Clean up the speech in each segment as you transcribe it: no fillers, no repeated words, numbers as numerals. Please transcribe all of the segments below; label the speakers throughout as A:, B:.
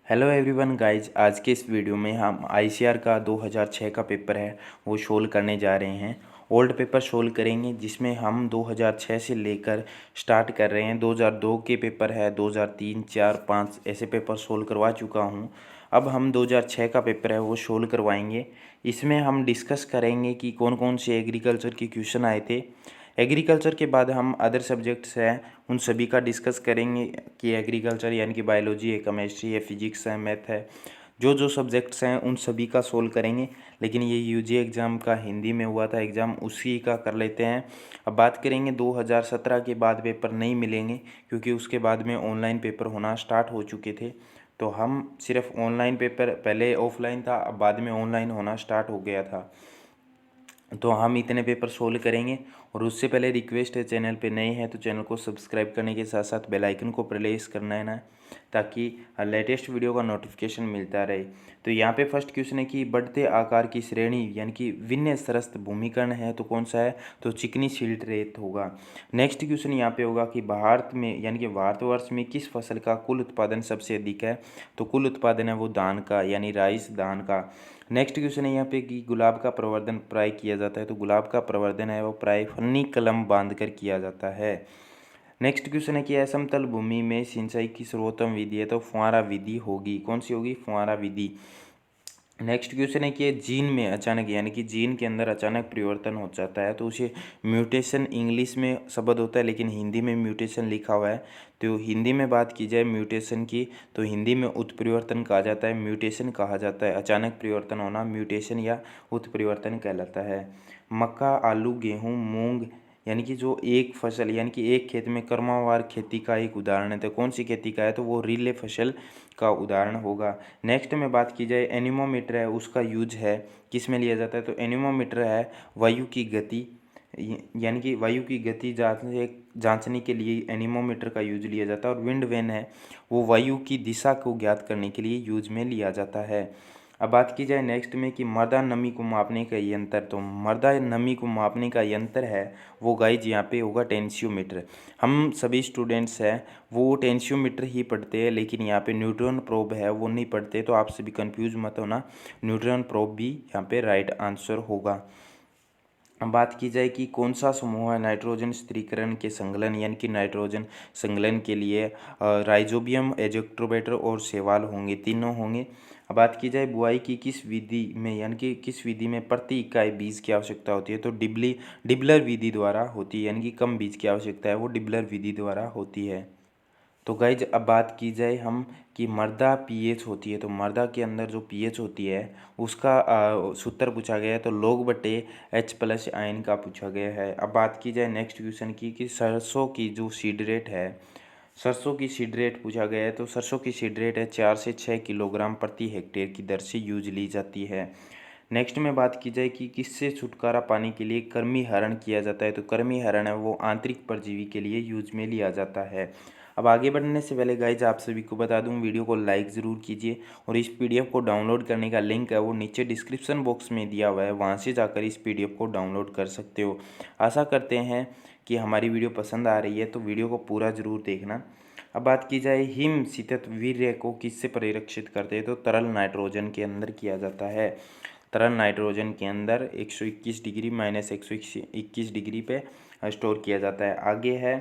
A: Hello everyone guys, आज के इस वीडियो में हम आईसीआर का 2006 का पेपर है वो सोल्व करने जा रहे हैं। ओल्ड पेपर सोल्व करेंगे जिसमें हम 2006 से लेकर स्टार्ट कर रहे हैं। 2002 के पेपर है, 2003, 4, 5 ऐसे पेपर सोल्व करवा चुका हूँ। अब हम 2006 का पेपर है वो सोल्व करवाएंगे। इसमें हम डिस्कस करेंगे कि कौन कौन से एग्रीकल्चर के क्वेश्चन आए थे। एग्रीकल्चर के बाद हम अदर सब्जेक्ट्स हैं उन सभी का डिस्कस करेंगे कि एग्रीकल्चर यानी कि बायोलॉजी है, केमिस्ट्री है, फिजिक्स है, मैथ है, जो जो सब्जेक्ट्स हैं उन सभी का सोल्व करेंगे। लेकिन ये यूजी एग्ज़ाम का हिंदी में हुआ था एग्ज़ाम, उसी का कर लेते हैं। अब बात करेंगे 2017 के बाद पेपर नहीं मिलेंगे क्योंकि उसके बाद में ऑनलाइन पेपर होना स्टार्ट हो चुके थे। तो हम सिर्फ ऑनलाइन पेपर, पहले ऑफलाइन था अब बाद में ऑनलाइन होना स्टार्ट हो गया था, तो हम इतने पेपर सोल्व करेंगे। और उससे पहले रिक्वेस्ट है, चैनल पे नए हैं तो चैनल को सब्सक्राइब करने के साथ साथ बेल आइकन को प्रेस करना है ना, ताकि लेटेस्ट वीडियो का नोटिफिकेशन मिलता रहे। तो यहाँ पे फर्स्ट क्वेश्चन है कि बढ़ते आकार की श्रेणी यानी कि विन्य सरस्त भूमिकर्ण है तो कौन सा है, तो चिकनी सिल्ट रेत होगा। नेक्स्ट क्वेश्चन यहाँ पे होगा कि भारत में यानी कि भारतवर्ष में किस फसल का कुल उत्पादन सबसे अधिक है, तो कुल उत्पादन है वो धान का यानी राइस धान का। नेक्स्ट क्वेश्चन है यहाँ पे कि गुलाब का प्रवर्धन प्राय किया जाता है, तो गुलाब का प्रवर्धन है वो प्राय फन्नी कलम बांधकर किया जाता है। नेक्स्ट क्वेश्चन है कि असमतल भूमि में सिंचाई की सर्वोत्तम विधि है, तो फुहारा विधि होगी। कौन सी होगी? फुहारा विधि। नेक्स्ट क्वेश्चन है कि जीन में अचानक यानी कि जीन के अंदर अचानक परिवर्तन हो जाता है तो उसे म्यूटेशन इंग्लिश में शब्द होता है लेकिन हिंदी में म्यूटेशन लिखा हुआ है। तो हिंदी में बात की जाए म्यूटेशन की तो हिंदी में उत्परिवर्तन कहा जाता है, म्यूटेशन कहा जाता है। अचानक परिवर्तन होना म्यूटेशन या उत्परिवर्तन कहलाता है। मक्का, आलू, गेहूँ, मूंग यानी कि जो एक फसल यानी कि एक खेत में क्रमवार खेती का एक उदाहरण है, तो कौन सी खेती का है, तो वो रिले फसल का उदाहरण होगा। नेक्स्ट में बात की जाए एनीमोमीटर है उसका यूज है किस में लिया जाता है, तो एनीमोमीटर है वायु की गति यानी कि वायु की गति जांचने के लिए एनीमोमीटर का यूज लिया जाता है। और विंड वेन है वो वायु की दिशा को ज्ञात करने के लिए यूज में लिया जाता है। अब बात की जाए नेक्स्ट में कि मृदा नमी को मापने का यंत्र, तो मृदा नमी को मापने का यंत्र है वो गाइज यहाँ पे होगा टेंशियोमीटर। हम सभी स्टूडेंट्स हैं वो टेंशियोमीटर ही पढ़ते हैं लेकिन यहाँ पे न्यूट्रॉन प्रोब है वो नहीं पढ़ते, तो आप सभी कंफ्यूज मत होना, न्यूट्रॉन प्रोब भी यहाँ पे राइट आंसर होगा। अब बात की जाए कि कौन सा समूह है नाइट्रोजन स्थिरीकरण के संकलन यानी कि नाइट्रोजन संकलन के लिए, राइजोबियम, एजेक्ट्रोबैटर और शैवाल होंगे, तीनों होंगे। अब बात की जाए बुआई की किस विधि में यानी कि किस विधि में प्रति इकाई बीज की आवश्यकता होती है, तो डिबलर विधि द्वारा होती है यानी कि कम बीज की आवश्यकता है वो डिबलर विधि द्वारा होती है। तो गाइज अब बात की जाए हम कि मृदा पीएच होती है, तो मृदा के अंदर जो पीएच होती है उसका सूत्र पूछा गया है, तो log बटे H+ आयन का पूछा गया है। अब बात की जाए नेक्स्ट क्वेश्चन की कि सरसों की जो सीड रेट है, सरसों की सीड रेट पूछा गया है, तो सरसों की सीड रेट है 4 से 6 किलोग्राम प्रति हेक्टेयर की दर से यूज ली जाती है। नेक्स्ट में बात की जाए कि किससे छुटकारा पाने के लिए कृमि हरण किया जाता है, तो कृमि हरण है वो आंतरिक परजीवी के लिए यूज में लिया जाता है। अब आगे बढ़ने से पहले गाइज आप सभी को बता दूं वीडियो को लाइक ज़रूर कीजिए और इस पीडीएफ को डाउनलोड करने का लिंक है वो नीचे डिस्क्रिप्शन बॉक्स में दिया हुआ है, वहां से जाकर इस पीडीएफ को डाउनलोड कर सकते हो। आशा करते हैं कि हमारी वीडियो पसंद आ रही है तो वीडियो को पूरा ज़रूर देखना। अब बात की जाए हिम शीतत वीर्य को किससे परिरक्षित करते हैं, तो तरल नाइट्रोजन के अंदर किया जाता है। तरल नाइट्रोजन के अंदर 121 डिग्री माइनस 121 डिग्री पे स्टोर किया जाता है। आगे है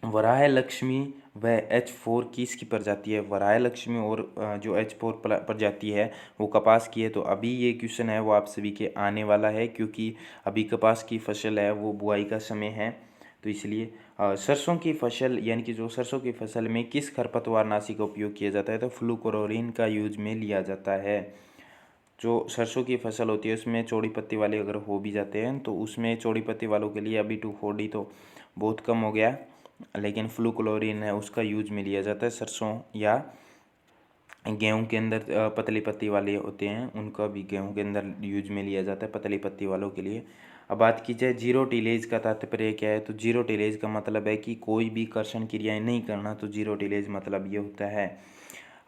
A: वराह लक्ष्मी व H4 किसकी प्रजाति है, वराह लक्ष्मी और जो H4 प्रजाति है वो कपास की है। तो अभी ये क्वेश्चन है वो आप सभी के आने वाला है क्योंकि अभी कपास की फसल है वो बुआई का समय है, तो इसलिए सरसों की फसल यानी कि जो सरसों की फसल में किस खरपतवार नाशी का उपयोग किया जाता है, तो फ्लूक्लोरीन का यूज में लिया जाता है। जो सरसों की फसल होती है उसमें चौड़ी पत्ती वाले अगर हो भी जाते हैं तो उसमें चौड़ी पत्ती वालों के लिए अभी 2,4-D तो बहुत कम हो गया, लेकिन फ्लूक्लोरीन है उसका यूज में लिया जाता है। सरसों या गेहूं के अंदर पतली पत्ती वाले होते हैं उनका भी गेहूं के अंदर यूज में लिया जाता है पतली पत्ती वालों के लिए। अब बात की जाए जीरो टिलेज का तात्पर्य क्या है, तो जीरो टिलेज का मतलब है कि कोई भी कर्षण क्रियाएं नहीं करना, तो जीरो टिलेज मतलब ये होता है।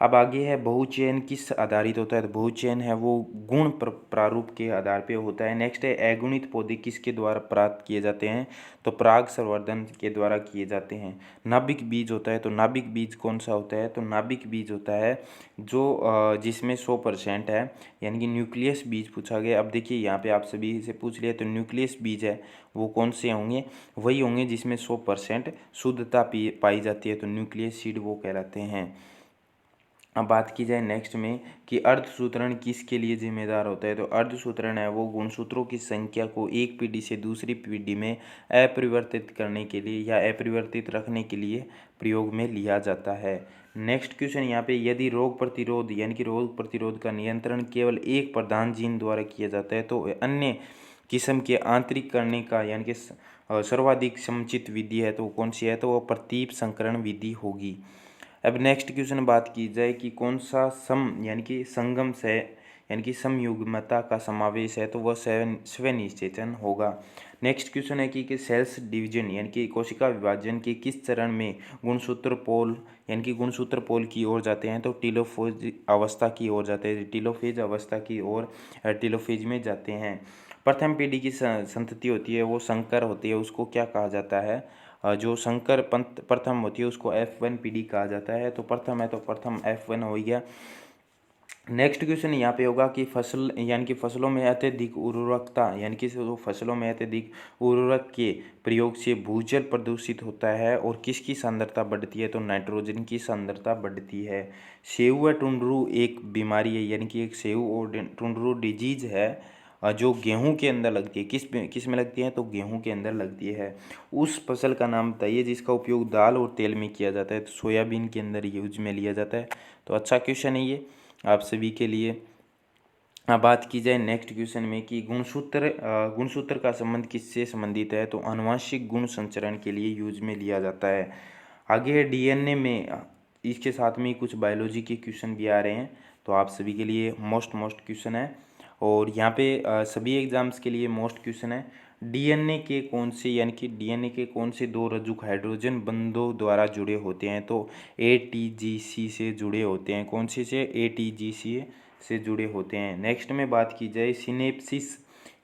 A: अब आगे है बहुचयन किस आधारित होता है, तो बहुचयन है वो गुण प्रारूप के आधार पे होता है। नेक्स्ट है अगुणित पौधे किसके द्वारा प्राप्त किए जाते हैं, तो पराग संवर्धन के द्वारा किए जाते हैं। नाभिक बीज होता है, तो नाभिक बीज कौन सा होता है, तो नाभिक बीज होता है जो जिसमें 100% है, यानी कि न्यूक्लियस बीज पूछा गया। अब देखिए यहाँ पे आप सभी से पूछ लिया, तो न्यूक्लियस बीज है वो कौन से होंगे, वही होंगे जिसमें 100% शुद्धता पाई जाती है, तो न्यूक्लियस सीड वो कहलाते हैं। अब बात की जाए नेक्स्ट में कि अर्धसूत्रण किसके लिए जिम्मेदार होता है, तो अर्धसूत्रण है वो गुणसूत्रों की संख्या को एक पीढ़ी से दूसरी पीढ़ी में अपरिवर्तित करने के लिए या अपरिवर्तित रखने के लिए प्रयोग में लिया जाता है। नेक्स्ट क्वेश्चन यहाँ पे, यदि रोग प्रतिरोध यानी कि रोग प्रतिरोध का नियंत्रण केवल एक प्रधान जीन द्वारा किया जाता है, तो अन्य किस्म के आंतरिक करने का यानी कि सर्वाधिक समुचित विधि है तो कौन सी है, तो वो प्रतीप संकरण विधि होगी। अब नेक्स्ट क्वेश्चन बात की जाए कि कौन सा सम यानी कि संगम से यानी कि समयुग्मता का समावेश है, तो वह स्वनिषेचन होगा। नेक्स्ट क्वेश्चन है कि सेल्स डिवीजन यानी कि कोशिका विभाजन के किस चरण में गुणसूत्र पोल यानी कि गुणसूत्र पोल की ओर जाते हैं, तो टीलोफेज अवस्था की ओर जाते हैं, टीलोफेज अवस्था की ओर टीलोफेज में जाते हैं। प्रथम पीढ़ी की संतति होती है वो संकर होती है, उसको क्या कहा जाता है, जो संकर पंथ प्रथम होती है उसको F1 पीढ़ी कहा जाता है। तो प्रथम है तो प्रथम F1 हो गया। नेक्स्ट क्वेश्चन यहाँ पे होगा कि फसल यानी कि फसलों में अत्यधिक उर्वरकता यानी कि जो फसलों में अत्यधिक उर्वरक के प्रयोग से भूजल प्रदूषित होता है और किसकी सांद्रता बढ़ती है, तो नाइट्रोजन की सांद्रता बढ़ती है। सेऊ व टुंडरू एक बीमारी है यानी कि एक सेऊ और टुंडरू डिजीज है जो गेहूं के अंदर लगती है। किस में लगती है, तो गेहूं के अंदर लगती है। उस फसल का नाम बताइए जिसका उपयोग दाल और तेल में किया जाता है, तो सोयाबीन के अंदर यूज में लिया जाता है। तो अच्छा क्वेश्चन है ये आप सभी के लिए। अब बात की जाए नेक्स्ट क्वेश्चन में कि गुणसूत्र का संबंध किससे संबंधित है, तो आनुवांशिक गुण संचरण के लिए यूज में लिया जाता है। आगे है डीएनए में, इसके साथ में कुछ बायोलॉजी के क्वेश्चन भी आ रहे हैं, तो आप सभी के लिए मोस्ट क्वेश्चन है और यहाँ पे सभी एग्जाम्स के लिए मोस्ट क्वेश्चन है। डीएनए के कौन से यानी कि डीएनए के कौन से दो रज्जुक हाइड्रोजन बंधों द्वारा जुड़े होते हैं, तो एटीजीसी से जुड़े होते हैं। कौन से एटीजीसी से जुड़े होते हैं। नेक्स्ट में बात की जाए सिनेप्सिस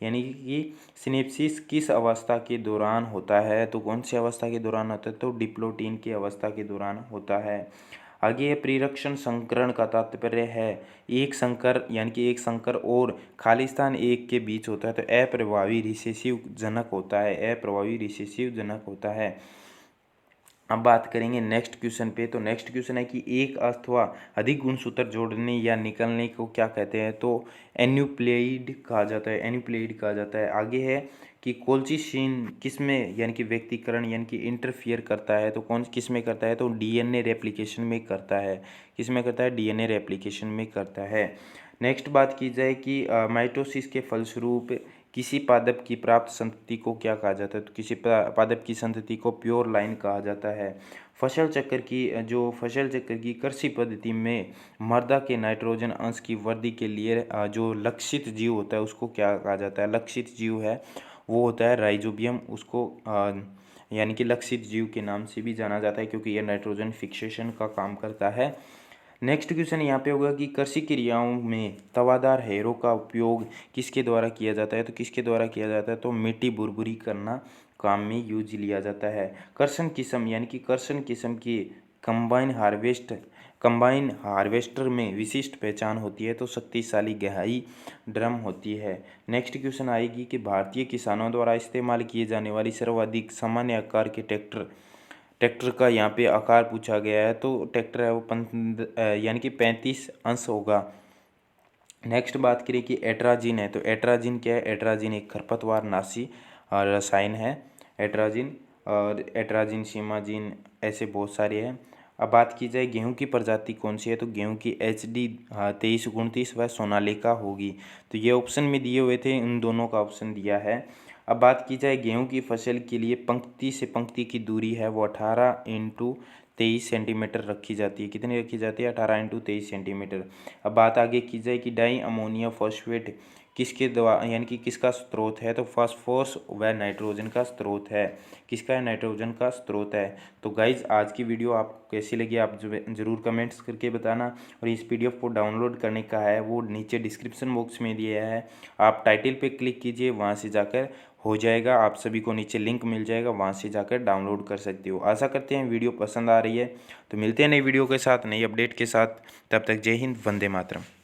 A: यानी कि सिनेप्सिस किस अवस्था के दौरान होता है, तो कौन सी अवस्था के दौरान होता है, तो डिप्लोटीन की अवस्था के दौरान होता है। आगे है प्रिरक्षण संकरण का तात्पर्य है एक संकर यानी कि एक संकर और खाली स्थान एक के बीच होता है, तो अप्रभावी रिसेसिव जनक होता है, अप्रभावी रिसेसिव जनक होता है। अब बात करेंगे नेक्स्ट क्वेश्चन पे, तो नेक्स्ट क्वेश्चन है कि एक अथवा अधिक गुणसूत्र जोड़ने या निकलने को क्या कहते हैं, तो एन्यूप्लेइड कहा जाता है, एन्यूप्लेइड कहा जाता है। आगे है कि कोल्चिसिन किस में यानी कि व्यक्तिकरण यानी कि इंटरफियर करता है, तो कौन किस में करता है, तो डीएनए रेप्लिकेशन में करता है। किस में करता है, डीएनए रेप्लिकेशन में करता है। नेक्स्ट बात की जाए कि माइटोसिस के फलस्वरूप किसी पादप की प्राप्त संतति को क्या कहा जाता है, तो किसी पादप की संतति को प्योर लाइन कहा जाता है। फसल चक्र की कृषि पद्धति में मृदा के नाइट्रोजन अंश की वृद्धि के लिए जो लक्षित जीव होता है उसको क्या कहा जाता है, लक्षित जीव है वो होता है राइजोबियम, उसको यानी कि लक्षित जीव के नाम से भी जाना जाता है क्योंकि यह नाइट्रोजन फिक्सेशन का काम करता है। नेक्स्ट क्वेश्चन यहाँ पे होगा कि कृषि क्रियाओं में तवादार हैरों का उपयोग किसके द्वारा किया जाता है, तो किसके द्वारा किया जाता है, तो मिट्टी बुरबुरी करना काम में यूज लिया जाता है। कर्षण किस्म यानी कि कर्षण किस्म की कंबाइन हार्वेस्टर में विशिष्ट पहचान होती है, तो शक्तिशाली गहराई ड्रम होती है। नेक्स्ट क्वेश्चन आएगी कि भारतीय किसानों द्वारा इस्तेमाल किए जाने वाली सर्वाधिक सामान्य आकार के ट्रैक्टर का यहाँ पे आकार पूछा गया है, तो ट्रैक्टर है वो यानी कि 35 अंश होगा। नेक्स्ट बात करें कि एट्राजिन है, तो एट्राजिन क्या है, एट्राजिन एक खरपतवार नाशी रसायन है एट्राजिन, और एट्राजिन सीमाजिन ऐसे बहुत सारे हैं। अब बात की जाए गेहूं की प्रजाति कौन सी है, तो गेहूं की HD 2329 व सोनालिका होगी। तो ये ऑप्शन में दिए हुए थे, इन दोनों का ऑप्शन दिया है। अब बात की जाए गेहूं की फसल के लिए पंक्ति से पंक्ति की दूरी है वो 18 × 23 सेंटीमीटर रखी जाती है। कितनी रखी जाती है? 18 × 23 सेंटीमीटर। अब बात आगे की जाए कि डाई अमोनियम फॉस्फेट किसके द्वारा यानी कि किसका स्रोत है? तो फास्फोरस व नाइट्रोजन का स्रोत है। किसका है? नाइट्रोजन का स्रोत है। तो गाइज आज की वीडियो आपको कैसी लगी आप ज़रूर कमेंट्स करके बताना। और इस PDF को डाउनलोड करने का है वो नीचे डिस्क्रिप्शन बॉक्स में दिया है, आप टाइटल पे क्लिक कीजिए, वहाँ से जाकर हो जाएगा। आप सभी को नीचे लिंक मिल जाएगा, वहाँ से जाकर डाउनलोड कर सकते हो। आशा करते हैं वीडियो पसंद आ रही है। तो मिलते हैं नई वीडियो के साथ, नई अपडेट के साथ। तब तक जय हिंद, वंदे मातरम।